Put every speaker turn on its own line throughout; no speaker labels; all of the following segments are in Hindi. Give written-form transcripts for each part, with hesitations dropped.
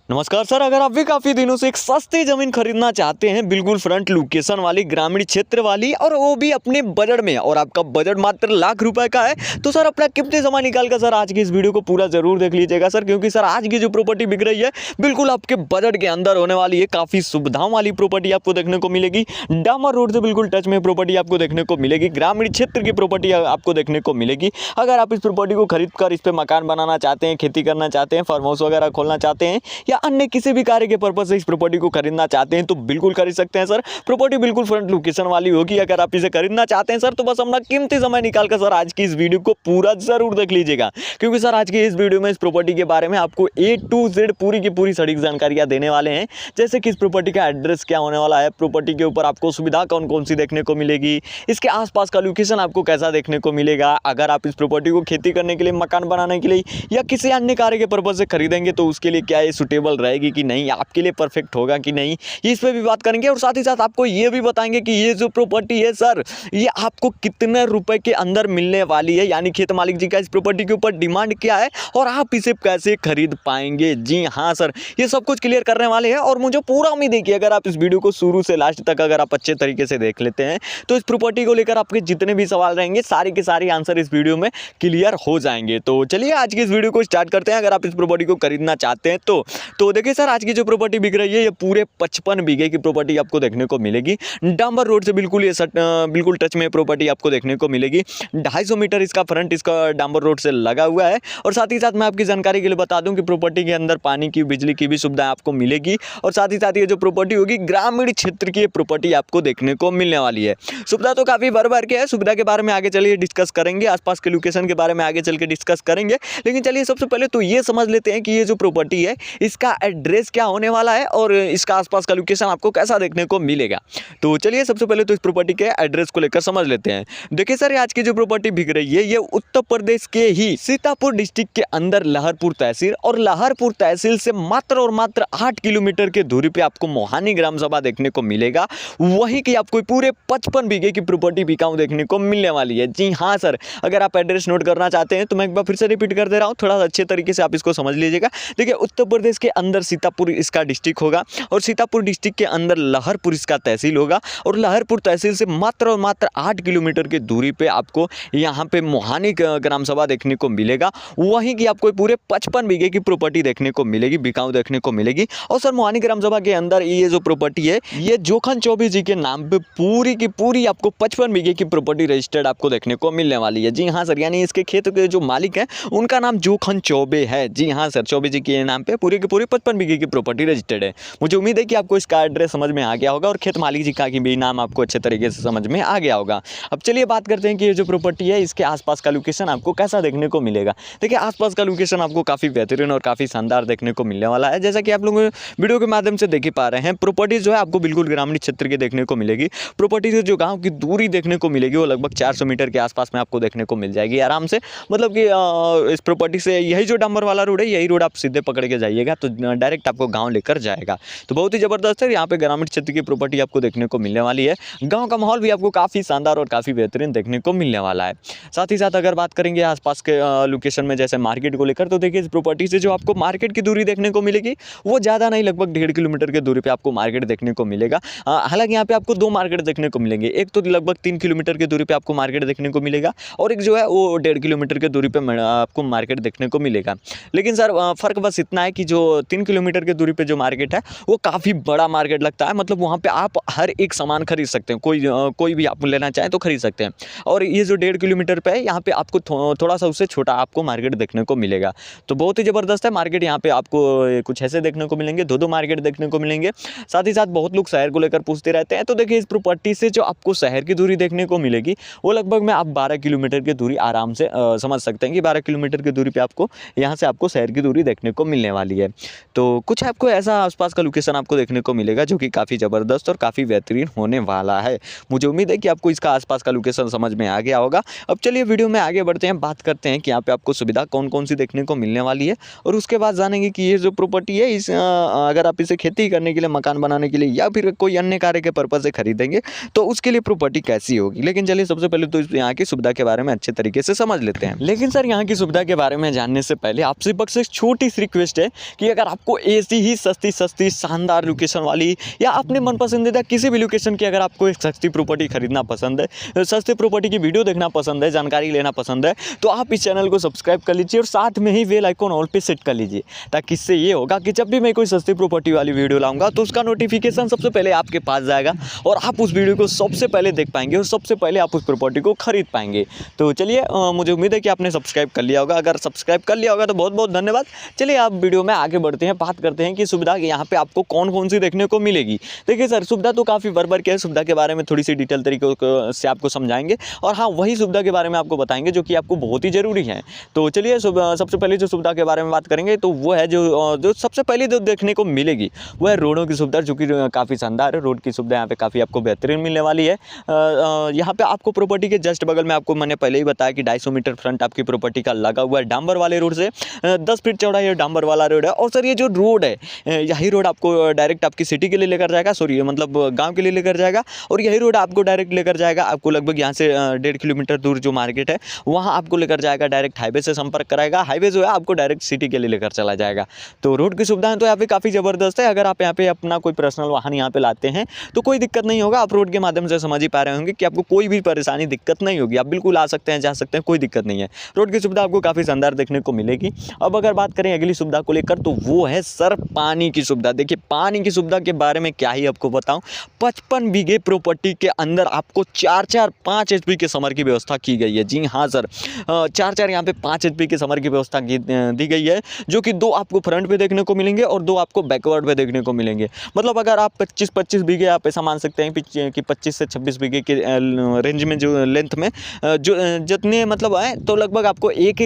नमस्कार सर, अगर आप भी काफ़ी दिनों से एक सस्ती ज़मीन खरीदना चाहते हैं, बिल्कुल फ्रंट लोकेशन वाली, ग्रामीण क्षेत्र वाली, और वो भी अपने बजट में, और आपका बजट मात्र लाख रुपए का है, तो सर अपना कीमती समय निकाल कर सर आज की इस वीडियो को पूरा ज़रूर देख लीजिएगा सर, क्योंकि सर आज की जो प्रॉपर्टी बिक रही है बिल्कुल आपके बजट के अंदर होने वाली है। काफ़ी सुविधाओं वाली प्रॉपर्टी आपको देखने को मिलेगी। डामर रोड से बिल्कुल टच में प्रॉपर्टी आपको देखने को मिलेगी। ग्रामीण क्षेत्र की प्रॉपर्टी आपको देखने को मिलेगी। अगर आप इस प्रॉपर्टी को खरीद कर इस पर मकान बनाना चाहते हैं, खेती करना चाहते हैं, फार्म हाउस वगैरह खोलना चाहते हैं, या अन्य किसी भी कार्य के पर्पज से इस प्रॉपर्टी को खरीदना चाहते हैं, तो बिल्कुल खरीद सकते हैं सर। प्रॉपर्टी बिल्कुल फ्रंट लोकेशन वाली होगी। अगर आप इसे खरीदना चाहते हैं सर, तो बस अपना कीमती समय निकाल कर सर आज की इस वीडियो को पूरा जरूर देख लीजिएगा, क्योंकि सर आज की इस वीडियो में इस प्रॉपर्टी के बारे में आपको A to Z पूरी की पूरी सटीक जानकारियां देने वाले हैं। जैसे कि इस प्रॉपर्टी का एड्रेस क्या होने वाला है, प्रॉपर्टी के ऊपर आपको सुविधा कौन कौन सी देखने को मिलेगी, इसके आसपास का लोकेशन आपको कैसा देखने को मिलेगा। अगर आप इस प्रॉपर्टी को खेती करने के लिए, मकान बनाने के लिए, या किसी अन्य कार्य के पर्पज से खरीदेंगे, तो उसके लिए क्या ये सुटेबल रहेगी कि नहीं, आपके लिए परफेक्ट होगा कि नहीं, इस पे भी बात करेंगे। और साथ ही साथ आपको ये भी बताएंगे कि ये जो प्रॉपर्टी है सर, ये आपको कितने रुपए के अंदर मिलने वाली है, यानी खेत मालिक जी का इस प्रॉपर्टी के ऊपर डिमांड क्या है, और आप इसे कैसे खरीद पाएंगे। जी हाँ सर, ये सब कुछ क्लियर करने वाले हैं। और मुझे पूरा उम्मीद है कि अगर आप इस वीडियो को शुरू से लास्ट तक अगर आप अच्छे तरीके से देख लेते हैं, तो इस प्रॉपर्टी को लेकर आपके जितने भी सवाल रहेंगे, सारे के सारे आंसर इस वीडियो में क्लियर हो जाएंगे। तो चलिए आज की इस वीडियो को स्टार्ट करते हैं। अगर आप इस प्रॉपर्टी को खरीदना चाहते हैं तो देखिए सर, आज की जो प्रॉपर्टी बिक रही है, ये पूरे 55 बीघे की प्रॉपर्टी आपको देखने को मिलेगी। डांबर रोड से बिल्कुल ये बिल्कुल टच में प्रॉपर्टी आपको देखने को मिलेगी। 250 मीटर इसका फ्रंट इसका डांबर रोड से लगा हुआ है। और साथ ही साथ मैं आपकी जानकारी के लिए बता दूं कि प्रॉपर्टी के अंदर पानी की, बिजली की भी सुविधा आपको मिलेगी। और साथ ही साथ ये जो प्रॉपर्टी होगी, ग्रामीण क्षेत्र की प्रॉपर्टी आपको देखने को मिलने वाली है। सुविधा तो काफी भर भर के है। सुविधा के बारे में आगे चलिए डिस्कस करेंगे, आसपास के लोकेशन के बारे में आगे चल के डिस्कस करेंगे। लेकिन चलिए सबसे पहले तो ये समझ लेते हैं कि ये जो प्रॉपर्टी है, इसका एड्रेस क्या होने वाला है और इसका आसपास का लोकेशन आपको कैसा देखने को मिलेगा। तो चलिए सबसे पहले तो इस प्रॉपर्टी के एड्रेस को लेकर समझ लेते हैं। देखिए सर, आज की जो प्रॉपर्टी बिक रही है, ये उत्तर प्रदेश के ही सीतापुर डिस्ट्रिक्ट के अंदर लहरपुर तहसील, और लहरपुर तहसील से मात्र और मात्र 8 किलोमीटर के दूरी पे आपको मोहानी ग्राम सभा देखने को मिलेगा। वहीं की आपको पूरे 55 बीघे की प्रॉपर्टी बिकाऊ देखने को मिलने वाली है। जी हाँ सर, अगर आप एड्रेस नोट करना चाहते हैं तो मैं एक बार फिर से रिपीट कर दे रहा हूँ, थोड़ा अच्छे तरीके से आप इसको समझ लीजिएगा। देखिए, उत्तर प्रदेश के अंदर सीतापुर इसका डिस्ट्रिक्ट होगा, और सीतापुर डिस्ट्रिक्ट के अंदर लहरपुर इसका तहसील होगा, और लहरपुर तहसील से मात्र और मात्र 8 किलोमीटर की दूरी पे आपको यहाँ पे मोहानी ग्राम सभा देखने को मिलेगा। वहीं की आपको पूरे 55 बीघे की प्रॉपर्टी देखने को मिलेगी, बिकाऊ देखने को मिलेगी। और सर, मोहानी ग्राम सभा के अंदर ये जो प्रॉपर्टी है, ये जोखन चौबे जी के नाम पे पूरी की पूरी आपको 55 बीघे की प्रॉपर्टी रजिस्टर्ड आपको देखने को मिलने वाली है। जी हाँ सर, यानी इसके खेत के जो मालिक है, उनका नाम जोखन चौबे है। जी हाँ सर, चौबे जी के नाम पे पूरी की पूरी 55 बीघे की प्रॉपर्टी रजिस्टर्ड है। मुझे उम्मीद है कि आपको इसका एड्रेस समझ में आ गया होगा, और खेत मालिक जी का भी नाम आपको अच्छे तरीके से समझ में आ गया होगा। अब चलिए बात करते हैं कि ये जो प्रॉपर्टी है, इसके आसपास का लोकेशन आपको कैसा देखने को मिलेगा। देखिए, आसपास का लोकेशन आपको काफ़ी बेहतरीन और काफ़ी शानदार देखने को मिलने वाला है। जैसा कि आप लोग वीडियो के माध्यम से देख ही पा रहे हैं, प्रॉपर्टी जो है आपको बिल्कुल ग्रामीण क्षेत्र की देखने को मिलेगी। प्रॉपर्टी से जो गाँव की दूरी देखने को मिलेगी, वो लगभग 400 मीटर के आसपास में आपको देखने को मिल जाएगी आराम से। मतलब कि इस प्रॉपर्टी से यही जो डांबर वाला रोड है, यही रोड आप सीधे पकड़ के जाइएगा तो डायरेक्ट आपको गाँव लेकर जाएगा। तो बहुत ही ज़बरदस्त है। यहाँ पे ग्रामीण क्षेत्र की प्रॉपर्टी आपको देखने को मिलने वाली है। गांव का माहौल भी आपको काफ़ी शानदार और काफ़ी बेहतरीन देखने को मिलने वाला है। साथ ही साथ अगर बात करेंगे आसपास के लोकेशन में, जैसे मार्केट को लेकर, तो देखिए इस प्रॉपर्टी से जो आपको मार्केट की दूरी देखने को मिलेगी, वो ज़्यादा नहीं, लगभग 1.5 किलोमीटर की दूरी पर आपको मार्केट देखने को मिलेगा। हालांकि यहाँ पे आपको 2 मार्केट देखने को मिलेंगे। एक तो लगभग 3 किलोमीटर की दूरी पर आपको मार्केट देखने को मिलेगा, और एक जो है वो 1.5 किलोमीटर की दूरी पर आपको मार्केट देखने को मिलेगा। लेकिन सर, फ़र्क बस इतना है कि जो 3 किलोमीटर की दूरी पर जो मार्केट है, वो काफ़ी बड़ा मार्केट लगता है। मतलब वहाँ पे आप हर एक सामान खरीद सकते हैं, कोई भी आप लेना चाहें तो खरीद सकते हैं। और ये जो 1.5 किलोमीटर पे है, यहाँ पे आपको थोड़ा सा उससे छोटा आपको मार्केट देखने को मिलेगा। तो बहुत ही ज़बरदस्त है मार्केट। यहाँ पे आपको कुछ ऐसे देखने को मिलेंगे, 2 मार्केट देखने को मिलेंगे। साथ ही साथ बहुत लोग शहर को लेकर पूछते रहते हैं, तो देखिए इस प्रॉपर्टी से जो आपको शहर की दूरी देखने को मिलेगी, वो लगभग में आप 12 किलोमीटर की दूरी आराम से समझ सकते हैं कि 12 किलोमीटर की दूरी पर आपको यहाँ से आपको शहर की दूरी देखने को मिलने वाली है। तो कुछ आपको ऐसा आसपास का लोकेशन आपको देखने को मिलेगा जो कि काफ़ी ज़बरदस्त और काफ़ी बेहतरीन होने वाला है। मुझे उम्मीद है कि आपको इसका आसपास का लोकेशन समझ में आ गया होगा। अब चलिए वीडियो में आगे बढ़ते हैं, बात करते हैं कि यहाँ पे आपको सुविधा कौन कौन सी देखने को मिलने वाली है, और उसके बाद जानेंगे कि ये जो प्रॉपर्टी है, इस अगर आप इसे खेती करने के लिए, मकान बनाने के लिए, या फिर कोई अन्य कार्य के पर्पज़ से खरीदेंगे, तो उसके लिए प्रॉपर्टी कैसी होगी। लेकिन चलिए सबसे पहले तो यहाँ की सुविधा के बारे में अच्छे तरीके से समझ लेते हैं। लेकिन सर, यहाँ की सुविधा के बारे में जानने से पहले आपसे बस एक छोटी सी रिक्वेस्ट है कि अगर आपको ऐसी ही सस्ती शानदार लोकेशन वाली या अपने मन पसंदीदा किसी भी लोकेशन की अगर आपको एक सस्ती प्रॉपर्टी खरीदना पसंद है, सस्ते प्रॉपर्टी की वीडियो देखना पसंद है, जानकारी लेना पसंद है, तो आप इस चैनल को सब्सक्राइब कर लीजिए और साथ में ही बेल आइकन ऑल पे सेट कर लीजिए, ताकि इससे ये होगा कि जब भी मैं कोई सस्ती प्रॉपर्टी वाली वीडियो लाऊंगा तो उसका नोटिफिकेशन सबसे पहले आपके पास जाएगा और आप उस वीडियो को सबसे पहले देख पाएंगे और सबसे पहले आप उस प्रॉपर्टी को खरीद पाएंगे। तो चलिए, मुझे उम्मीद है कि आपने सब्सक्राइब कर लिया होगा। अगर सब्सक्राइब कर लिया होगा तो बहुत बहुत धन्यवाद। चलिए आप वीडियो में आगे बढ़ते हैं, बात करते हैं कि सुविधा यहाँ पे आपको कौन कौन सी देखने को मिलेगी। देखिए सर, सुविधा तो काफ़ी भर के है, सुविधा के बारे में थोड़ी सी डिटेल तरीके से आपको समझाएंगे और हाँ, वही सुविधा के बारे में आपको बताएंगे जो कि आपको बहुत ही ज़रूरी है। तो चलिए, सबसे पहले जो सुविधा के बारे में बात करेंगे तो वो है जो सबसे पहले जो देखने को मिलेगी वो है रोडों की सुविधा, जो कि काफ़ी शानदार है। रोड की सुविधा यहाँ पे काफ़ी आपको बेहतरीन मिलने वाली है। यहाँ पे आपको प्रॉपर्टी के जस्ट बगल में, आपको मैंने पहले ही बताया कि 250 मीटर फ्रंट आपकी प्रॉपर्टी का लगा हुआ है डांबर वाले रोड से। 10 फीट चौड़ा ये डांबर वाला रोड है। और सर, ये जो रोड है, यही रोड आपको डायरेक्ट आपकी सिटी के लिए लेकर जाएगा, सॉरी मतलब गाँव के लिए लेकर जाएगा, और यही रोड आपको डायरेक्ट लेकर जाएगा आपको लगभग यहाँ से 1.5 किलोमीटर दूर जो मार्केट है वहाँ आपको लेकर जाएगा, डायरेक्ट हाईवे से संपर्क कराएगा। हाईवे जो है आपको डायरेक्ट सिटी के लिए लेकर चला जाएगा। तो रोड की सुविधाएं तो यहाँ पे काफ़ी ज़बरदस्त है। अगर आप यहाँ पे अपना कोई पर्सनल वाहन यहाँ पे लाते हैं तो कोई दिक्कत नहीं होगा। आप रोड के माध्यम से समझ ही पा रहे होंगे कि आपको कोई भी परेशानी दिक्कत नहीं होगी, आप बिल्कुल आ सकते हैं, जा सकते हैं, कोई दिक्कत नहीं है। रोड की सुविधा आपको काफ़ी शानदार देखने को मिलेगी। अब अगर बात करें अगली सुविधा को लेकर तो वो है सर पानी की सुविधा। देखिए, पानी की सुविधा के बारे में क्या ही आपको बताऊं। 55 बीघे प्रॉपर्टी के अंदर आपको 5 HP के समर की व्यवस्था की गई है। जी हाँ सर, 4 यहाँ पे 5 HP के समर की व्यवस्था दी गई है, जो कि 2 आपको फ्रंट पे देखने को मिलेंगे और 2 आपको बैकवर्ड पे देखने को मिलेंगे। मतलब अगर आप 25 बीघे आप ऐसा मान सकते हैं कि 25 से 26 बीघे के रेंज में, जो लेंथ में जो जितने मतलब आए, तो लगभग आपको एक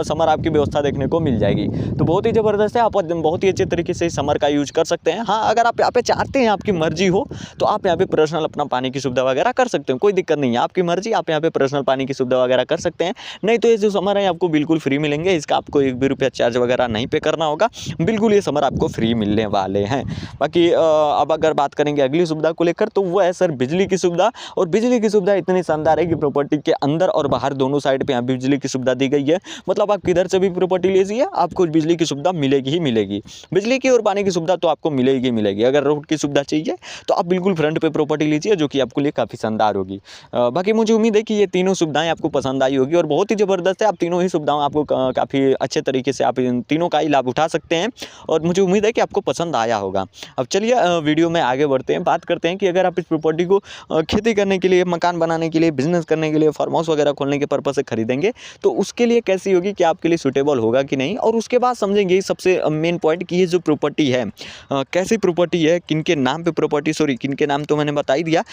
समर आपकी व्यवस्था देखने को मिल जाएगी। तो बहुत ही ज़बरदस्त है। आप बहुत ही अच्छे तरीके से समर का यूज कर सकते हैं। हाँ, अगर आप यहाँ पे चाहते हैं, आपकी मर्जी हो, तो आप यहाँ पे पर्सनल अपना पानी की सुविधा वगैरह कर सकते हैं, कोई दिक्कत नहीं है। आपकी मर्जी, आप यहाँ पे पर्सनल पानी की सुविधा वगैरह कर सकते हैं। नहीं तो ये जो समर है आपको बिल्कुल फ्री मिलेंगे, इसका आपको 1 भी रुपया चार्ज वगैरह नहीं पे करना होगा, बिल्कुल ये समर आपको फ्री मिलने वाले हैं। बाकी अब अगर बात करेंगे अगली सुविधा को लेकर तो वो है सर बिजली की सुविधा। और बिजली की सुविधा इतनी शानदार है कि प्रॉपर्टी के अंदर और बाहर दोनों साइड पे यहाँ बिजली की सुविधा दी गई है। मतलब आप किधर से भी प्रॉपर्टी लीजिए, आपको बिजली की सुविधा मिलेगी ही मिलेगी। बिजली की और पानी की सुविधा तो आपको मिलेगी ही मिलेगी। अगर रोड की सुविधा चाहिए तो आप बिल्कुल फ्रंट पे प्रॉपर्टी लीजिए, जो कि आपके लिए काफ़ी शानदार होगी। बाकी मुझे उम्मीद है कि ये तीनों सुविधाएं आपको पसंद आई होगी और बहुत ही ज़बरदस्त है। आप तीनों ही सुविधाओं आपको काफ़ी अच्छे तरीके से आप इन तीनों का ही लाभ उठा सकते हैं और मुझे उम्मीद है कि आपको पसंद आया होगा। अब चलिए वीडियो में आगे बढ़ते हैं, बात करते हैं कि अगर आप इस प्रॉपर्टी को खेती करने के लिए, मकान बनाने के लिए, बिजनेस करने के लिए, फार्म हाउस वगैरह खोलने के पर्पज से खरीदेंगे तो उसके लिए कैसी होगी, कि आपके लिए सूटेबल होगा कि नहीं। और उसके बाद समझेंगे सबसे मेन पॉइंट कि ये जो प्रॉपर्टी है कैसी प्रॉपर्टी है, किनके नाम पे प्रॉपर्टी, सॉरी किनके नाम तो मैंने बता ही दिया।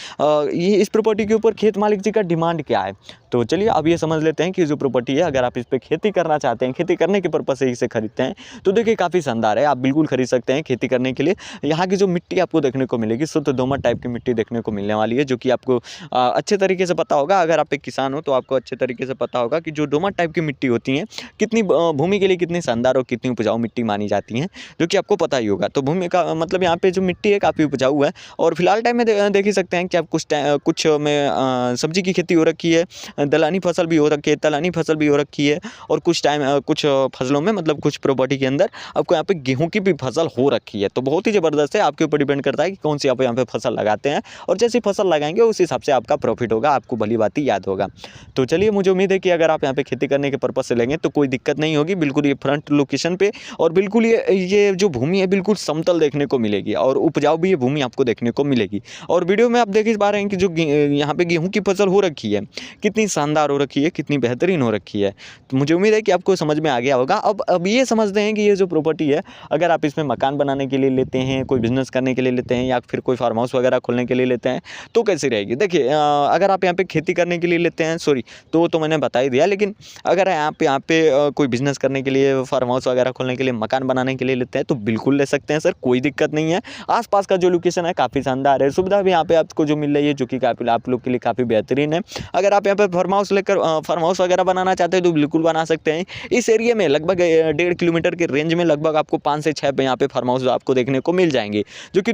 ये इस प्रॉपर्टी के ऊपर खेत मालिक जी का डिमांड क्या है। तो चलिए अब ये समझ लेते हैं कि जो प्रॉपर्टी है, अगर आप इस पर खेती करना चाहते हैं, खेती करने के पर्पज से इसे खरीदते हैं, तो देखिए काफ़ी शानदार है, आप बिल्कुल खरीद सकते हैं खेती करने के लिए। यहाँ की जो मिट्टी आपको देखने को मिलेगी, शुद्ध दोमट टाइप की मिट्टी देखने को मिलने वाली है, जो कि आपको अच्छे तरीके से पता होगा। अगर आप एक किसान हो तो आपको अच्छे तरीके से पता होगा कि जो दोमट टाइप की मिट्टी होती है कितनी भूमि के लिए कितनी शानदार और कितनी उपजाऊ मिट्टी मानी जाती है, जो कि आपको पता ही होगा। तो भूमि का मतलब यहाँ पे जो मिट्टी है काफ़ी उपजाऊ है। और फिलहाल टाइम में देख ही सकते हैं कि आप कुछ में सब्जी की खेती हो रखी है, दलहनी फसल भी हो रखी है, तिलहनी फसल भी हो रखी है, और कुछ फसलों में मतलब कुछ प्रॉपर्टी के अंदर आपको यहाँ पे गेहूं की भी फसल हो रखी है। तो बहुत ही ज़बरदस्त है, आपके ऊपर डिपेंड करता है कि कौन सी आप यहाँ पे फसल लगाते हैं, और जैसी फसल लगाएंगे उस हिसाब से आपका प्रॉफिट होगा, आपको भली बात ही याद होगा। तो चलिए, मुझे उम्मीद है कि अगर आप यहाँ पे खेती करने के पर्पज से लेंगे तो कोई दिक्कत नहीं होगी, बिल्कुल ये फ्रंट लोकेशन पे, और बिल्कुल ये जो भूमि है बिल्कुल समतल देखने को मिलेगी और उपजाऊ भी ये भूमि आपको देखने को मिलेगी। और वीडियो में आप देख ही पा रहे हैं कि जो यहाँ पे गेहूँ की फसल हो रखी है कितनी शानदार हो रखी है, कितनी बेहतरीन हो रखी है। तो मुझे उम्मीद है कि आपको समझ में आ गया होगा। अब ये समझते हैं कि ये जो प्रॉपर्टी है, अगर आप इसमें मकान बनाने के लिए लेते हैं, कोई बिजनेस करने के लिए लेते हैं, या फिर कोई फार्म हाउस वगैरह खोलने के लिए लेते हैं, तो कैसी रहेगी। देखिए, अगर आप यहाँ पे खेती करने के लिए लेते हैं, सॉरी तो मैंने बता ही दिया, लेकिन अगर आप यहाँ पे कोई बिजनेस करने के लिए, फार्म हाउस वगैरह खोलने के लिए, मकान बनाने के लिए लेते हैं, तो बिल्कुल ले सकते हैं सर, कोई दिक्कत नहीं है। आसपास का जो लोकेशन है काफ़ी शानदार है, सुविधा भी यहाँ पे आपको जो मिल रही है, जो कि काफ़ी आप लोग के लिए काफ़ी बेहतरीन है। अगर आप यहाँ पे फार्म हाउस लेकर फार्म हाउस वगैरह बनाना चाहते हैं तो बिल्कुल बना सकते हैं। इस एरिया में लगभग 1.5 किलोमीटर के रेंज में लगभग आपको 5 से 6 यहाँ पे फार्म हाउस आपको देखने को मिल जाएंगे, जो कि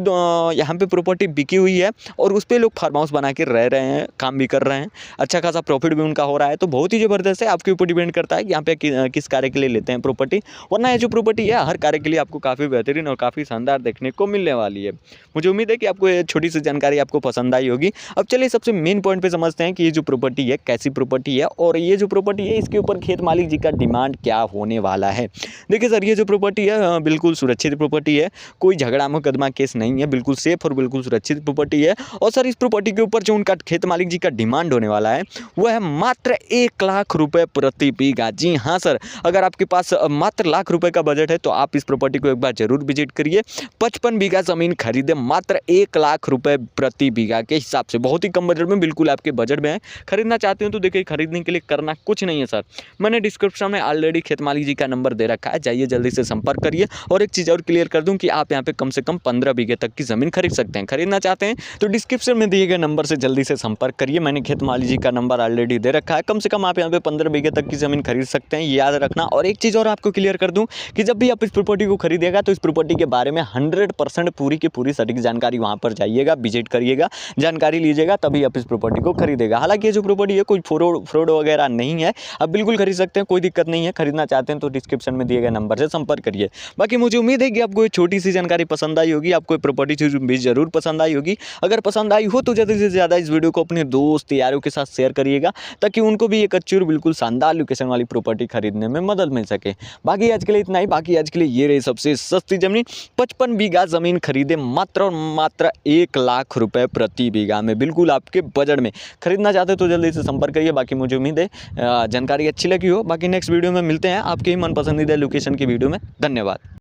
यहाँ पे प्रॉपर्टी बिकी हुई है और उस पर लोग फार्म हाउस बना के रह रहे हैं, काम भी कर रहे हैं, अच्छा खासा प्रॉफिट भी उनका हो रहा है। तो बहुत ही ज़बरदस्त है, आपके ऊपर डिपेंड करता है कि यहाँ पे किस कार्य के लिए लेते हैं प्रॉपर्टी। वरना ये जो प्रॉपर्टी है हर कार्य के लिए आपको काफ़ी बेहतरीन और काफ़ी शानदार देखने को मिलने वाली है। मुझे उम्मीद है कि आपको ये छोटी सी जानकारी आपको पसंद आई होगी। अब चलिए सबसे मेन पॉइंट पे समझते हैं कि ये जो प्रॉपर्टी है कैसी प्रॉपर्टी है और ये जो प्रॉपर्टी है इसके ऊपर खेत मालिक जी का डिमांड क्या होने वाला है। देखिए सर, ये जो प्रॉपर्टी है बिल्कुल सुरक्षित प्रॉपर्टी है, कोई झगड़ा मुकदमा केस नहीं है, बिल्कुल सेफ और बिल्कुल सुरक्षित प्रॉपर्टी है। और सर इस प्रॉपर्टी के ऊपर जो उनका खेत मालिक जी का डिमांड होने वाला है वो है मात्र 1 लाख रुपए प्रति बीघा। जी हाँ सर, अगर आपके पास मात्र लाख रुपए का बजट है तो आप इस प्रॉपर्टी को एक बार जरूर विजिट करिए। 55 बीघा जमीन खरीदे मात्र 1 लाख रुपए प्रति बीघा के हिसाब से, बहुत ही कम बजट में, बिल्कुल आपके बजट में है। खरीदना चाहते हो तो देखिए खरीदने के लिए करना कुछ नहीं है सर, मैंने डिस्क्रिप्शन में ऑलरेडी खेत मालिक जी का नंबर दे रखा है, जाइए जल्दी से संपर्क करिए। और एक चीज़ और क्लियर कर दूं कि आप यहाँ पे कम से कम 15 बीघे तक की ज़मीन खरीद सकते हैं। खरीदना चाहते हैं तो डिस्क्रिप्शन में दिए गए नंबर से जल्दी से संपर्क करिए, मैंने खेत मालिक जी का नंबर ऑलरेडी दे रखा है। कम से कम आप यहाँ पे 15 बीघे तक की ज़मीन खरीद सकते हैं, ये याद रखना। और एक चीज़ और आपको क्लियर कर दूं कि जब भी आप इस प्रॉपर्टी को खरीदिएगा तो इस प्रॉपर्टी के बारे में 100% पूरी की पूरी सटीक जानकारी वहाँ पर जाइएगा, विजिट करिएगा, जानकारी लीजिएगा, तभी आप इस प्रॉपर्टी को खरीदेगा। हालांकि ये जो प्रॉपर्टी है कोई फ्रॉड वगैरह नहीं है, आप बिल्कुल खरीद सकते हैं, कोई दिक्कत नहीं है। खरीदना चाहते हैं तो डिस्क्रिप्शन में दिए गए नंबर से संपर्क करिए। बाकी मुझे उम्मीद है कि आपको ये छोटी सी जानकारी पसंद आई होगी, आपको प्रॉपर्टी भी जरूर पसंद आई होगी। अगर पसंद आई हो तो ज़्यादा से ज़्यादा इस वीडियो को अपने दोस्त यारों के साथ शेयर करिएगा, ताकि उनको भी एक अच्छी और बिल्कुल शानदार लोकेशन वाली प्रॉपर्टी खरीदने में मदद मिल सके। बाकी आज के लिए इतना ही। बाकी आज के लिए ये रही सबसे सस्ती जमीन, 55 बीघा जमीन खरीदे मात्र और मात्र 1 लाख रुपए प्रति बीघा में, बिल्कुल आपके बजट में। खरीदना चाहते तो जल्दी से संपर्क करिए। बाकी मुझे उम्मीद है जानकारी अच्छी लगी हो। बाकी नेक्स्ट वीडियो में मिलते हैं आपके ही मन पसंदीदा लोकेशन की वीडियो में। धन्यवाद।